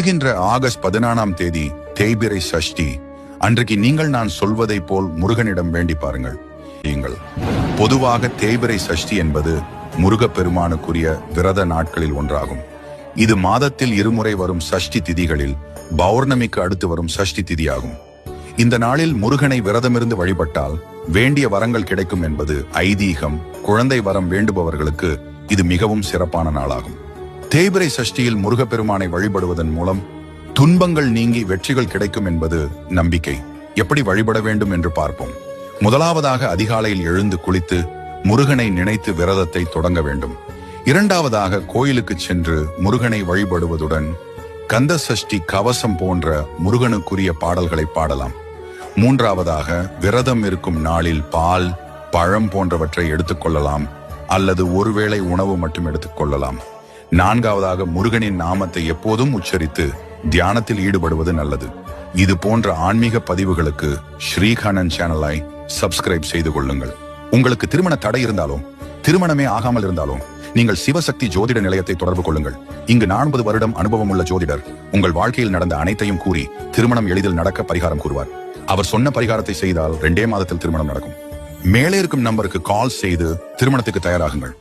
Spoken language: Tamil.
வருகின்ற ஆகஸ்ட் 14ஆம் தேதி தேய்பிறை சஷ்டி அன்றைக்கு நீங்கள் நான் சொல்வதை போல் முருகனிடம் வேண்டி பாருங்கள். பொதுவாக தேய்பிறை சஷ்டி என்பது முருகப்பெருமானுக்குரிய விரத நாட்களில் ஒன்றாகும். இது மாதத்தில் இருமுறை வரும் சஷ்டி திதிகளில் பௌர்ணமிக்கு அடுத்து வரும் சஷ்டி திதியாகும். இந்த நாளில் முருகனை விரதமிருந்து வழிபட்டால் வேண்டிய வரங்கள் கிடைக்கும் என்பது ஐதீகம். குழந்தை வரம் வேண்டுபவர்களுக்கு இது மிகவும் சிறப்பான நாளாகும். தேய்பிறை சஷ்டியில் முருகப்பெருமானை வழிபடுவதன் மூலம் துன்பங்கள் நீங்கி வெற்றிகள் கிடைக்கும் என்பது நம்பிக்கை. எப்படி வழிபட வேண்டும் என்று பார்ப்போம். முதலாவதாக அதிகாலையில் எழுந்து குளித்து முருகனை நினைத்து விரதத்தை தொடங்க வேண்டும். இரண்டாவதாக கோயிலுக்கு சென்று முருகனை வழிபடுவதுடன் கந்த சஷ்டி கவசம் போன்ற முருகனுக்குரிய பாடல்களை பாடலாம். மூன்றாவதாக விரதம் இருக்கும் நாளில் பால், பழம் போன்றவற்றை எடுத்துக்கொள்ளலாம் அல்லது ஒருவேளை உணவு மட்டும் எடுத்துக்கொள்ளலாம். நான்காவதாக முருகனின் நாமத்தை எப்போதும் உச்சரித்து தியானத்தில் ஈடுபடுவது நல்லது. இது போன்ற ஆன்மீக பதிவுகளுக்கு ஸ்ரீகண்ணன் சேனலை சப்ஸ்கிரைப் செய்து கொள்ளுங்கள். உங்களுக்கு திருமண தடை இருந்தாலும் திருமணமே ஆகாமல் இருந்தாலும் நீங்கள் சிவசக்தி ஜோதிட நிலையத்தை தொடர்பு கொள்ளுங்கள். இங்கு 40 வருடம் அனுபவம் உள்ள ஜோதிடர் உங்கள் வாழ்க்கையில் நடந்த அனைத்தையும் கூறி திருமணம் எளிதில் நடக்க பரிகாரம் கூறுவார். அவர் சொன்ன பரிகாரத்தை செய்தால் 2 மாதத்தில் திருமணம் நடக்கும். மேலே இருக்கும் நம்பருக்கு கால் செய்து திருமணத்துக்கு தயாராகுங்கள்.